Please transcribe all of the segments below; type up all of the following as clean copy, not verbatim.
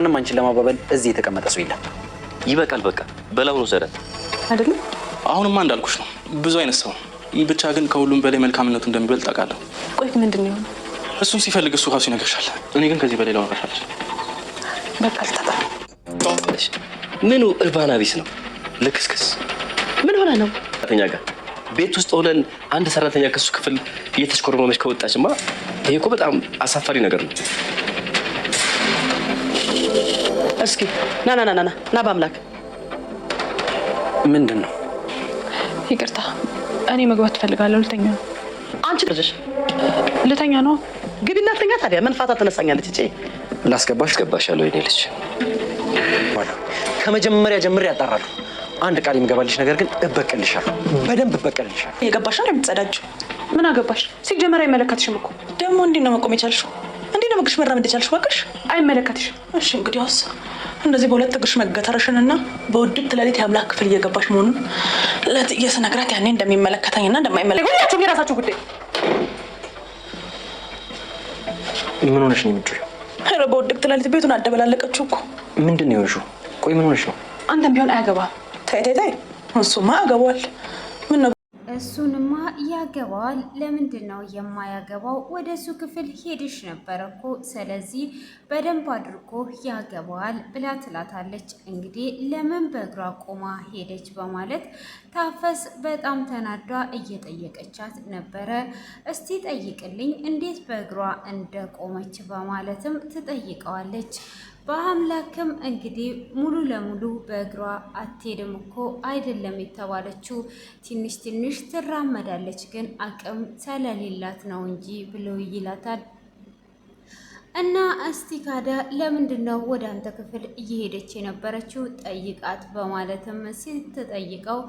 ምንም አንቺን ለማባበል እዚህ የተቀመጠ ሰው የለም። ይበቃል፣ በቃ በላውን ወሰደ አይደለም። አሁንማ እንዳልኩሽ ነው፣ ብዙ አይነት ሰው ብቻ ግን ከሁሉም በላይ መልካምነቱ እንደሚበልጥ አውቃለሁ። ቆይ ምንድን ነው? እሱን ሲፈልግ እሱ ራሱ ይነግርሻል። እኔ ግን ከዚህ በላይ ላወራሽ አልችልም። በቃ ልታጣ ምኑ እርባና ቢስ ነው? ልክስክስ ምን ሆነ ነው? ሰራተኛ ጋር ቤት ውስጥ ሆነን አንድ ሰራተኛ ከሱ ክፍል እየተሽኮረመመች ከወጣችማ ይሄ እኮ በጣም አሳፋሪ ነገር ነው። እስኪ ና በአምላክ ምንድን ነው? ይቅርታ፣ እኔ መግባት እፈልጋለሁ። ልተኛ ነው። አንቺ ልጅሽ ልተኛ ነው። ግቢና ተኛ። ታዲያ መንፋታ ትነሳኛለች። እጪ ላስገባሽ? ገባሻለሁ የኔ ልጅ። ከመጀመሪያ ጀምሬ ያጣራሉ። አንድ ቃል የሚገባልሽ ነገር ግን እበቀልሻለሁ፣ በደንብ እበቀልሻለሁ። እየገባሽ ነው የምትጸዳጅው? ምን አገባሽ? ሲጀመር አይመለከትሽም እኮ። ደግሞ እንዴት ነው መቆም የቻልሽው? እንዴት ነው እግርሽ መራመድ የቻልሽው? እባክሽ አይመለከትሽም። እሺ እንግዲያውስ እንደዚህ በሁለት እግርሽ መገተርሽንና በውድቅት ሌሊት የአምላክ ክፍል እየገባሽ መሆኑን ለጥዬ ስነግራት ያኔ እንደሚመለከተኝና እንደማይመለከተኝ ሁላችሁም የራሳችሁ ጉዳይ። ምን ሆነሽ ነው የምትጮይው? ኧረ በውድቅት ሌሊት ቤቱን አደበላለቀችው እኮ። ምንድን ነው የሆንሽው? ቆይ ምን ሆነሽ ነው? አንተም ቢሆን አያገባም። ተይ እሱማ ያገባዋል። ምን ነው እሱንማ ያገባዋል። ለምንድን ነው የማያገባው? ወደ እሱ ክፍል ሄድሽ ነበር እኮ፣ ስለዚህ በደንብ አድርጎ ያገባዋል ብላ ትላታለች። እንግዲህ ለምን በእግሯ ቆማ ሄደች በማለት ታፈስ በጣም ተናዷ እየጠየቀቻት ነበረ። እስቲ ጠይቅልኝ እንዴት በእግሯ እንደቆመች በማለትም ትጠይቀዋለች። በአምላክም እንግዲህ ሙሉ ለሙሉ በእግሯ አትሄድም እኮ አይደለም የተባለችው፣ ትንሽ ትራመዳለች፣ ግን አቅም ስለሌላት ነው እንጂ ብሎ ይላታል። እና እስቲ ካዳ ለምንድን ነው ወደ አንተ ክፍል እየሄደች የነበረችው? ጠይቃት በማለትም ስትጠይቀው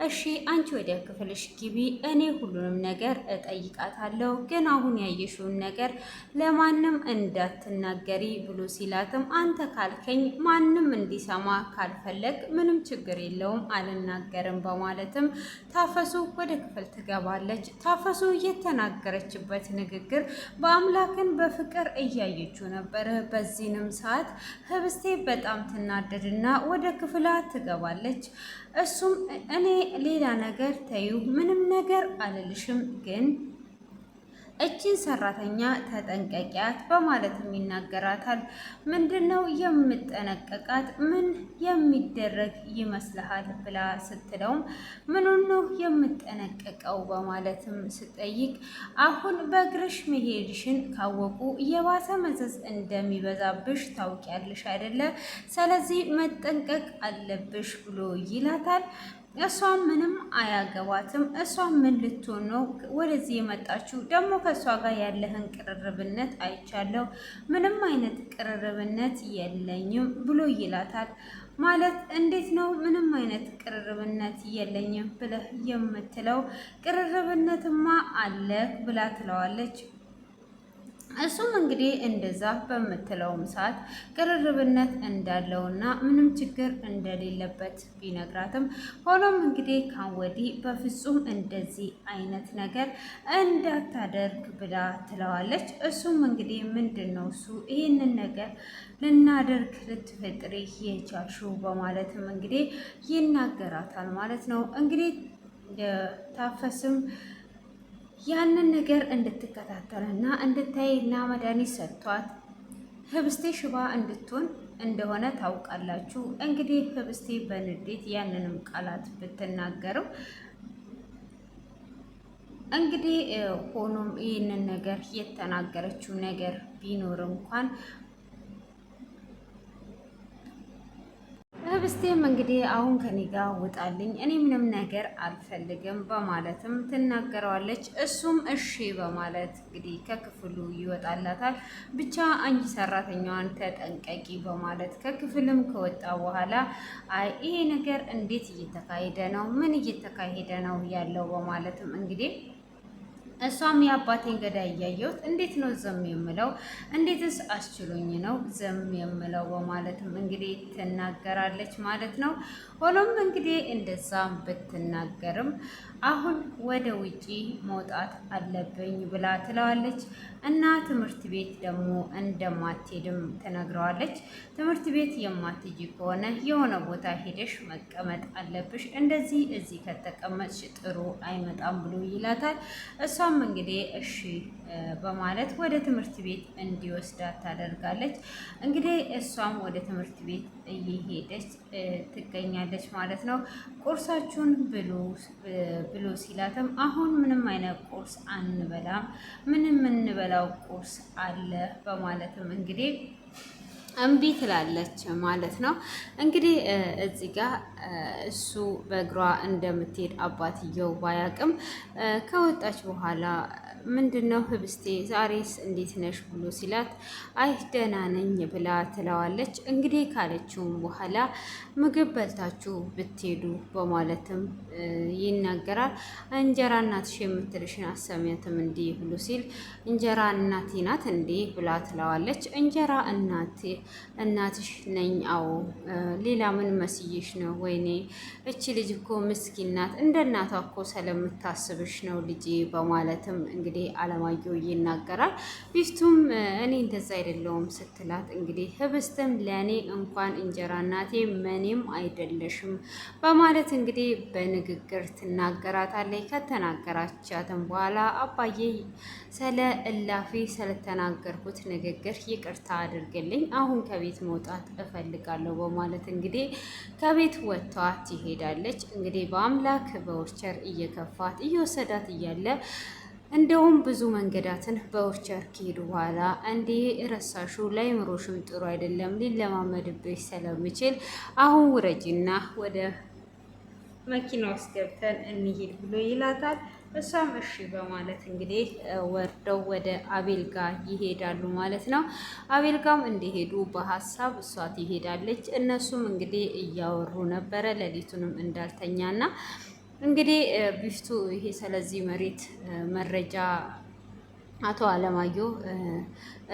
እሺ አንቺ ወደ ክፍልሽ ግቢ፣ እኔ ሁሉንም ነገር እጠይቃታለሁ፣ ግን አሁን ያየሽውን ነገር ለማንም እንዳትናገሪ ብሎ ሲላትም አንተ ካልከኝ ማንም እንዲሰማ ካልፈለግ ምንም ችግር የለውም አልናገርም በማለትም ታፈሱ ወደ ክፍል ትገባለች። ታፈሱ የተናገረችበት ንግግር በአምላክን በፍቅር እያየችው ነበረ። በዚህንም ሰዓት ህብስቴ በጣም ትናደድና ወደ ክፍላ ትገባለች። እሱም እኔ ሌላ ነገር ተዩ ምንም ነገር አልልሽም፣ ግን እቺን ሰራተኛ ተጠንቀቂያት በማለትም ይናገራታል። ምንድነው የምጠነቀቃት? ምን የሚደረግ ይመስልሃል ብላ ስትለውም ምኑን ነው የምጠነቀቀው በማለትም ስጠይቅ አሁን በእግርሽ መሄድሽን ካወቁ የባሰ መዘዝ እንደሚበዛብሽ ታውቂያለሽ አይደለ? ስለዚህ መጠንቀቅ አለብሽ ብሎ ይላታል። እሷ ምንም አያገባትም። እሷ ምን ልትሆን ነው ወደዚህ የመጣችው? ደግሞ ከእሷ ጋር ያለህን ቅርርብነት አይቻለሁ፣ ምንም አይነት ቅርርብነት የለኝም ብሎ ይላታል። ማለት እንዴት ነው ምንም አይነት ቅርርብነት የለኝም ብለህ የምትለው? ቅርርብነትማ አለ ብላ ትለዋለች። እሱም እንግዲህ እንደዛ በምትለውም ሰዓት ቅርርብነት እንዳለውና ምንም ችግር እንደሌለበት ቢነግራትም ሆኖም እንግዲህ ካወዲህ በፍጹም እንደዚህ አይነት ነገር እንዳታደርግ ብላ ትለዋለች። እሱም እንግዲህ ምንድን ነው እሱ ይህንን ነገር ልናደርግ ልትፈጥሪ የቻልሽው በማለትም እንግዲህ ይናገራታል ማለት ነው። እንግዲህ ታፈስም ያንን ነገር እንድትከታተልና እንድታይና መድኃኒት ሰጥቷት ህብስቴ ሽባ እንድትሆን እንደሆነ ታውቃላችሁ። እንግዲህ ህብስቴ በንዴት ያንንም ቃላት ብትናገርም እንግዲህ ሆኖም ይህንን ነገር የተናገረችው ነገር ቢኖር እንኳን ህብስቴም እንግዲህ አሁን ከኔ ጋር ውጣልኝ፣ እኔ ምንም ነገር አልፈልግም በማለትም ትናገረዋለች። እሱም እሺ በማለት እንግዲህ ከክፍሉ ይወጣላታል። ብቻ አንቺ ሰራተኛዋን ተጠንቀቂ በማለት ከክፍልም ከወጣ በኋላ አይ ይሄ ነገር እንዴት እየተካሄደ ነው? ምን እየተካሄደ ነው ያለው? በማለትም እንግዲህ እሷም የአባቴን ገዳይ እያየሁት እንዴት ነው ዝም የምለው? እንዴትስ አስችሎኝ ነው ዝም የምለው? በማለትም እንግዲህ ትናገራለች ማለት ነው። ሆኖም እንግዲህ እንደዛም ብትናገርም አሁን ወደ ውጪ መውጣት አለብኝ ብላ ትለዋለች እና ትምህርት ቤት ደግሞ እንደማትሄድም ትነግረዋለች። ትምህርት ቤት የማትሄጂ ከሆነ የሆነ ቦታ ሄደሽ መቀመጥ አለብሽ፣ እንደዚህ እዚህ ከተቀመጥሽ ጥሩ አይመጣም ብሎ ይላታል። እሷም እንግዲህ እሺ በማለት ወደ ትምህርት ቤት እንዲወስዳት ታደርጋለች። እንግዲህ እሷም ወደ ትምህርት ቤት እየሄደች ትገኛለች ማለት ነው። ቁርሳችሁን ብሉ ሲላትም አሁን ምንም አይነት ቁርስ አንበላም፣ ምንም የምንበላው ቁርስ አለ በማለትም እንግዲህ እምቢ ትላለች ማለት ነው። እንግዲህ እዚህ ጋር እሱ በእግሯ እንደምትሄድ አባትየው ባያቅም ከወጣች በኋላ ምንድነው ህብስቴ ዛሬስ እንዴት ነሽ ብሎ ሲላት አይ ደህና ነኝ ብላ ትለዋለች። እንግዲህ ካለችውም በኋላ ምግብ በልታችሁ ብትሄዱ በማለትም ይናገራል። እንጀራ እናትሽ የምትልሽን አሰሚያትም እንዲህ ብሎ ሲል እንጀራ እናቴ ናት እንዴ ብላ ትለዋለች። እንጀራ እናትሽ ነኝ፣ አዎ ሌላ ምን መስይሽ ነው? ወይኔ እቺ ልጅ እኮ ምስኪን ናት፣ እንደ እናቷ እኮ ስለምታስብሽ ነው ልጄ በማለትም እንግዲህ አለማየሁ ይናገራል። ቢፍቱም እኔ እንደዛ አይደለውም ስትላት እንግዲህ ህብስትም ለእኔ እንኳን እንጀራ እናቴ ምንም አይደለሽም በማለት እንግዲህ በንግግር ትናገራታለች። ከተናገራቻትም በኋላ አባዬ ስለ እላፊ ስለተናገርኩት ንግግር ይቅርታ አድርግልኝ፣ አሁን ከቤት መውጣት እፈልጋለሁ በማለት እንግዲህ ከቤት ወጥታ ትሄዳለች። እንግዲህ በአምላክ በውርቸር እየከፋት እየወሰዳት እያለ እንደውም ብዙ መንገዳትን በውርቸር ከሄዱ በኋላ እንዲህ ረሳሹ ላይምሮሽም ጥሩ አይደለም ሊለማመድብሽ ስለሚችል አሁን ውረጂና ወደ መኪና ውስጥ ገብተን እንሂድ ብሎ ይላታል። እሷም እሺ በማለት እንግዲህ ወርደው ወደ አቤል ጋር ይሄዳሉ ማለት ነው። አቤል ጋም እንደሄዱ በሀሳብ እሷ ትሄዳለች። እነሱም እንግዲህ እያወሩ ነበረ ሌሊቱንም እንዳልተኛና እንግዲህ ቢፍቱ ይሄ ስለዚህ መሬት መረጃ አቶ አለማየሁ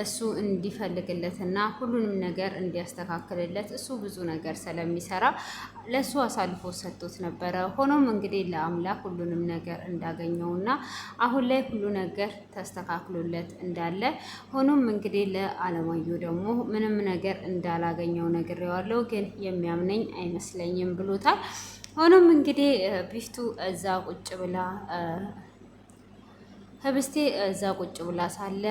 እሱ እንዲፈልግለትና ሁሉንም ነገር እንዲያስተካክልለት እሱ ብዙ ነገር ስለሚሰራ ለሱ አሳልፎ ሰጥቶት ነበረ። ሆኖም እንግዲህ ለአምላክ ሁሉንም ነገር እንዳገኘውና አሁን ላይ ሁሉ ነገር ተስተካክሎለት እንዳለ፣ ሆኖም እንግዲህ ለአለማየሁ ደግሞ ምንም ነገር እንዳላገኘው ነግሬዋለሁ፣ ግን የሚያምነኝ አይመስለኝም ብሎታል። ሆኖም እንግዲህ ቢፍቱ እዛ ቁጭ ብላ ህብስቴ እዛ ቁጭ ብላ ሳለ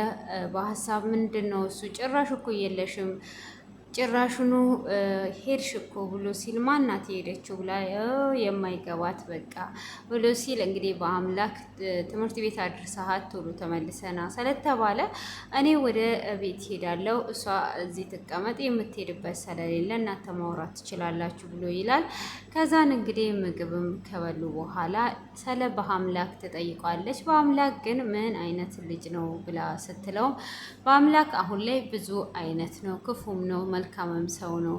በሀሳብ ምንድን ነው እሱ ጭራሽ እኮ የለሽም ጭራሽኑ ሄድሽ እኮ ብሎ ሲል ማናት የሄደችው ብላ የማይገባት በቃ ብሎ ሲል እንግዲህ በአምላክ ትምህርት ቤት አድርሰሃት ቶሎ ተመልሰና ስለተባለ እኔ ወደ ቤት ሄዳለሁ፣ እሷ እዚህ ትቀመጥ የምትሄድበት ስለሌለ እናንተ ማውራት ትችላላችሁ ብሎ ይላል። ከዛን እንግዲህ ምግብም ከበሉ በኋላ ስለ በአምላክ ትጠይቋለች። በአምላክ ግን ምን አይነት ልጅ ነው ብላ ስትለው በአምላክ አሁን ላይ ብዙ አይነት ነው፣ ክፉም ነው መልካምም ሰው ነው፣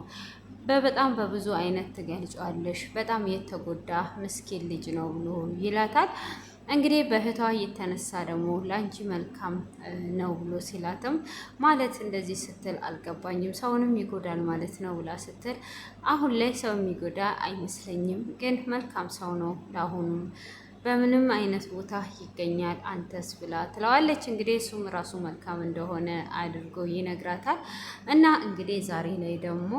በጣም በብዙ አይነት ትገልጫለሽ፣ በጣም የተጎዳ ምስኪን ልጅ ነው ብሎ ይላታል። እንግዲህ በእህቷ የተነሳ ደግሞ ላንቺ መልካም ነው ብሎ ሲላትም ማለት እንደዚህ ስትል አልገባኝም፣ ሰውንም ይጎዳል ማለት ነው ብላ ስትል አሁን ላይ ሰው የሚጎዳ አይመስለኝም፣ ግን መልካም ሰው ነው ለአሁኑም በምንም አይነት ቦታ ይገኛል አንተስ ብላ ትለዋለች። እንግዲህ እሱም ራሱ መልካም እንደሆነ አድርጎ ይነግራታል። እና እንግዲህ ዛሬ ላይ ደግሞ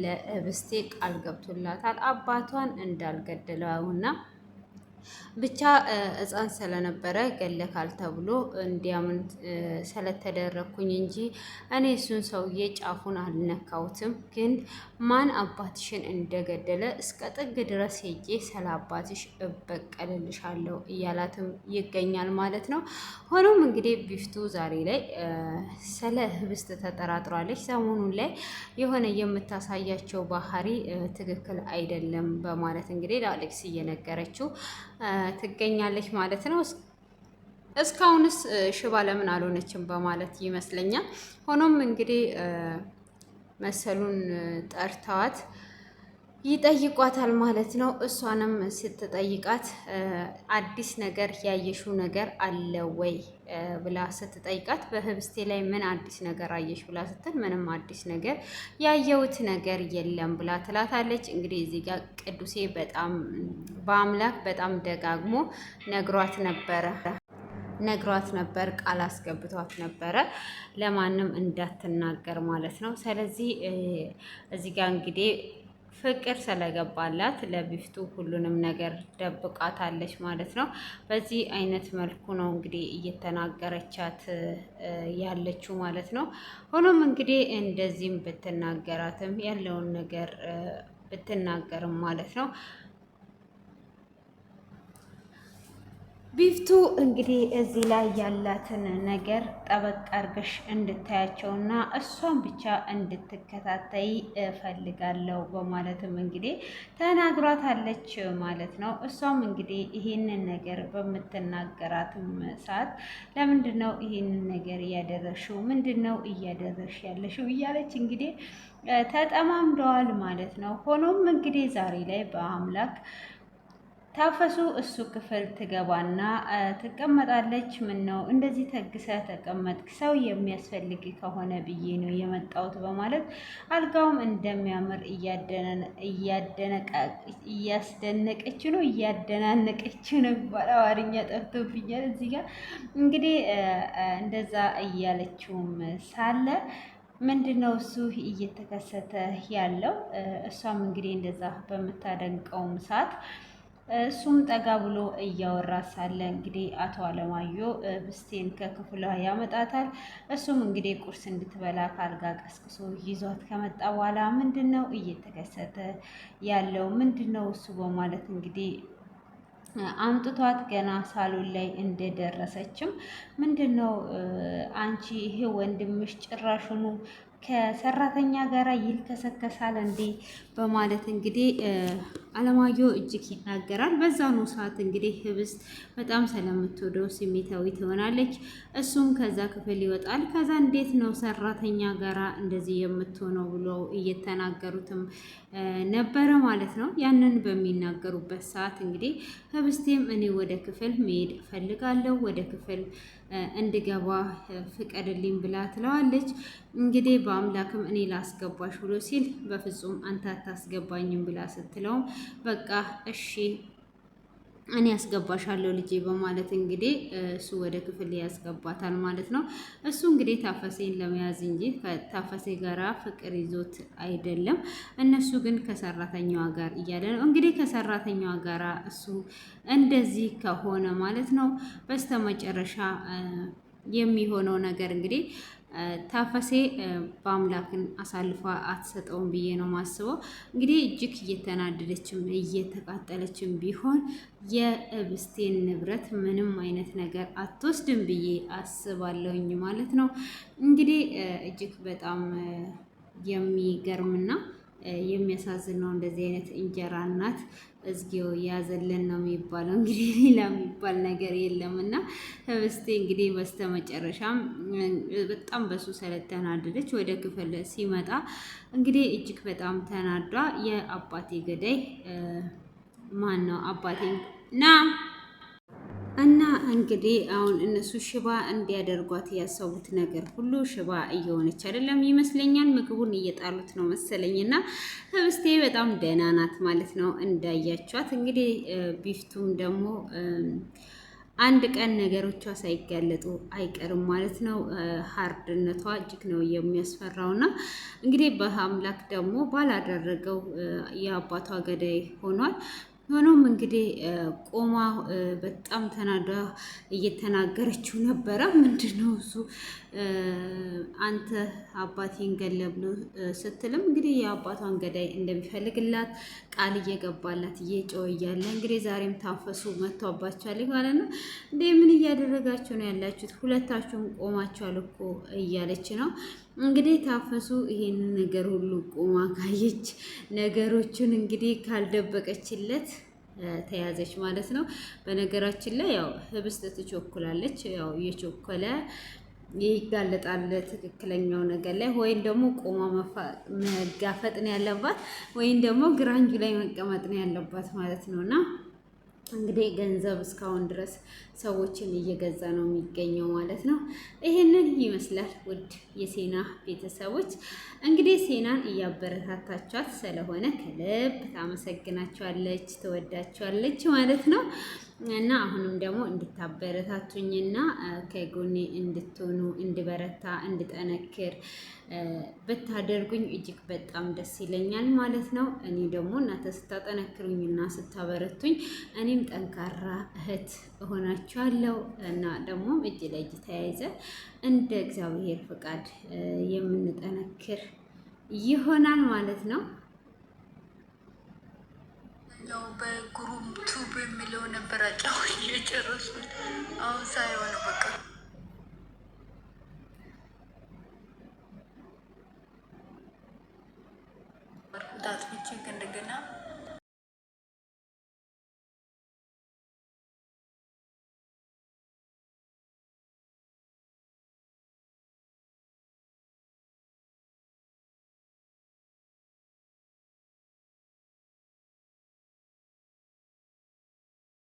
ለህብስቴ ቃል ገብቶላታል አባቷን እንዳልገደለውና ብቻ ሕፃን ስለነበረ ገለካል ተብሎ እንዲያምን ስለተደረኩኝ እንጂ እኔ እሱን ሰውዬ ጫፉን አልነካውትም። ግን ማን አባትሽን እንደገደለ እስከ ጥግ ድረስ ሄጄ ስለ አባትሽ እበቀልልሻለሁ እያላትም ይገኛል ማለት ነው። ሆኖም እንግዲህ ቢፍቱ ዛሬ ላይ ስለ ህብስት ተጠራጥሯለች። ሰሞኑን ላይ የሆነ የምታሳያቸው ባህሪ ትክክል አይደለም በማለት እንግዲህ ለአሌክስ እየነገረችው ትገኛለች ማለት ነው። እስካሁንስ ሽባ ለምን አልሆነችም በማለት ይመስለኛል። ሆኖም እንግዲህ መሰሉን ጠርተዋት ይጠይቋታል ማለት ነው። እሷንም ስትጠይቃት አዲስ ነገር ያየሽው ነገር አለ ወይ ብላ ስትጠይቃት በህብስቴ ላይ ምን አዲስ ነገር አየሽ ብላ ስትል ምንም አዲስ ነገር ያየሁት ነገር የለም ብላ ትላታለች። እንግዲህ እዚህ ጋር ቅዱሴ በጣም በአምላክ በጣም ደጋግሞ ነግሯት ነበር፣ ቃል አስገብቷት ነበረ ለማንም እንዳትናገር ማለት ነው። ስለዚህ እዚህ ጋር እንግዲህ ፍቅር ስለገባላት ለቢፍቱ ሁሉንም ነገር ደብቃታለች ማለት ነው። በዚህ አይነት መልኩ ነው እንግዲህ እየተናገረቻት ያለችው ማለት ነው። ሆኖም እንግዲህ እንደዚህም ብትናገራትም ያለውን ነገር ብትናገርም ማለት ነው ቢፍቱ እንግዲህ እዚህ ላይ ያላትን ነገር ጠበቅ አርገሽ እንድታያቸውና እሷን ብቻ እንድትከታተይ እፈልጋለሁ በማለትም እንግዲህ ተናግሯታለች ማለት ነው። እሷም እንግዲህ ይህንን ነገር በምትናገራትም ሰዓት ለምንድን ነው ይህንን ነገር እያደረግሽው? ምንድን ነው እያደረግሽ ያለሽው? እያለች እንግዲህ ተጠማምደዋል ማለት ነው። ሆኖም እንግዲህ ዛሬ ላይ በአምላክ ታፈሱ እሱ ክፍል ትገባና ትቀመጣለች። ምን ነው እንደዚህ ተግሰህ ተቀመጥክ? ሰው የሚያስፈልግ ከሆነ ብዬ ነው የመጣሁት በማለት አልጋውም እንደሚያምር እያስደነቀች ነው እያደናነቀች ነው ይባላል። አማርኛ ጠፍቶብኛል እዚህ ጋር እንግዲህ እንደዛ እያለችውም ሳለ ምንድነው እሱ እየተከሰተ ያለው? እሷም እንግዲህ እንደዛ በምታደንቀውም ሰዓት እሱም ጠጋ ብሎ እያወራ ሳለ እንግዲህ አቶ አለማየሁ ብስቴን ከክፍሏ ያመጣታል። እሱም እንግዲህ ቁርስ እንድትበላ ካልጋ ቀስቅሶ ይዟት ከመጣ በኋላ ምንድነው እየተከሰተ ያለው? ምንድነው እሱ በማለት እንግዲህ አምጥቷት ገና ሳሎን ላይ እንደደረሰችም ምንድነው አንቺ ይሄ ወንድምሽ ጭራሹኑ ከሰራተኛ ጋር ይልከሰከሳል እንዴ? በማለት እንግዲህ አለማየሁ እጅግ ይናገራል። በዛኑ ሰዓት እንግዲህ ህብስት በጣም ስለምትወደው ስሜታዊ ትሆናለች። እሱም ከዛ ክፍል ይወጣል። ከዛ እንዴት ነው ሰራተኛ ጋራ እንደዚህ የምትሆነው ብሎ እየተናገሩትም ነበረ ማለት ነው። ያንን በሚናገሩበት ሰዓት እንግዲህ ህብስቴም እኔ ወደ ክፍል መሄድ እፈልጋለሁ፣ ወደ ክፍል እንድገባ ፍቀድልኝ ብላ ትለዋለች። እንግዲህ በአምላክም እኔ ላስገባሽ ብሎ ሲል በፍጹም አንተ አታስገባኝም ብላ ስትለውም በቃ እሺ እኔ ያስገባሻለሁ ልጄ በማለት እንግዲህ እሱ ወደ ክፍል ያስገባታል ማለት ነው። እሱ እንግዲህ ታፈሴን ለመያዝ እንጂ ከታፈሴ ጋራ ፍቅር ይዞት አይደለም። እነሱ ግን ከሰራተኛዋ ጋር እያለ ነው እንግዲህ ከሰራተኛዋ ጋራ እሱ እንደዚህ ከሆነ ማለት ነው በስተመጨረሻ የሚሆነው ነገር እንግዲህ ታፈሴ በአምላክን አሳልፏ አትሰጠውም ብዬ ነው ማስበው። እንግዲህ እጅግ እየተናደደችም እየተቃጠለችም ቢሆን የህብስቴን ንብረት ምንም አይነት ነገር አትወስድም ብዬ አስባለሁኝ ማለት ነው። እንግዲህ እጅግ በጣም የሚገርምና የሚያሳዝን ነው። እንደዚህ አይነት እንጀራ እናት እዝጌው ያዘለን ነው የሚባለው። እንግዲህ ሌላ የሚባል ነገር የለም እና ህብስቴ እንግዲህ በስተመጨረሻም በጣም በሱ ስለተናደደች ወደ ክፍል ሲመጣ እንግዲህ እጅግ በጣም ተናዷ የአባቴ ገዳይ ማን ነው አባቴ ና እና እንግዲህ አሁን እነሱ ሽባ እንዲያደርጓት ያሰቡት ነገር ሁሉ ሽባ እየሆነች አይደለም ይመስለኛል። ምግቡን እየጣሉት ነው መሰለኝ እና ህብስቴ በጣም ደህና ናት ማለት ነው እንዳያቸዋት። እንግዲህ ቢፍቱም ደግሞ አንድ ቀን ነገሮቿ ሳይጋለጡ አይቀርም ማለት ነው። ሀርድነቷ እጅግ ነው የሚያስፈራውና እንግዲህ በአምላክ ደግሞ ባላደረገው የአባቷ ገዳይ ሆኗል። ሆኖም እንግዲህ ቆማ በጣም ተናዳ እየተናገረችው ነበረ። ምንድነው እሱ አንተ አባቴን ገለ ብሎ ስትልም እንግዲህ የአባቷን ገዳይ እንደሚፈልግላት ቃል እየገባላት እየጮኸ እያለ እንግዲህ ዛሬም ታፈሱ መጥቷባቸዋል ማለት ነው። እንዴ ምን እያደረጋችሁ ነው ያላችሁት? ሁለታችሁም ቆማችኋል እኮ እያለች ነው እንግዲህ ታፈሱ ይሄንን ነገር ሁሉ ቆማ ካየች ነገሮችን እንግዲህ ካልደበቀችለት ተያዘች ማለት ነው። በነገራችን ላይ ያው ህብስት ትቸኩላለች። ያው የቸኮለ ይጋለጣል ትክክለኛው ነገር ላይ ወይም ደግሞ ቆማ መጋፈጥ ነው ያለባት ወይም ደግሞ ግራንጁ ላይ መቀመጥ ነው ያለባት ማለት ነውና እንግዲህ ገንዘብ እስካሁን ድረስ ሰዎችን እየገዛ ነው የሚገኘው ማለት ነው። ይሄንን ይመስላል ውድ የሴና ቤተሰቦች። እንግዲህ ሴናን እያበረታታቻት ስለሆነ ከልብ ታመሰግናቸዋለች፣ ትወዳቸዋለች ማለት ነው። እና አሁንም ደግሞ እንድታበረታቱኝና ከጎኔ እንድትሆኑ እንድበረታ እንድጠነክር ብታደርጉኝ እጅግ በጣም ደስ ይለኛል ማለት ነው። እኔ ደግሞ እናንተ ስታጠነክሩኝና ስታበረቱኝ እኔም ጠንካራ እህት እሆናችኋለሁ እና ደግሞ እጅ ለእጅ ተያይዘን እንደ እግዚአብሔር ፍቃድ የምንጠነክር ይሆናል ማለት ነው። ያው በግሩም ቱብ የሚለው ነበር አጫው እየጨረሱት አሁን ሳይሆን በቃ ዳት ብቻ እንደገና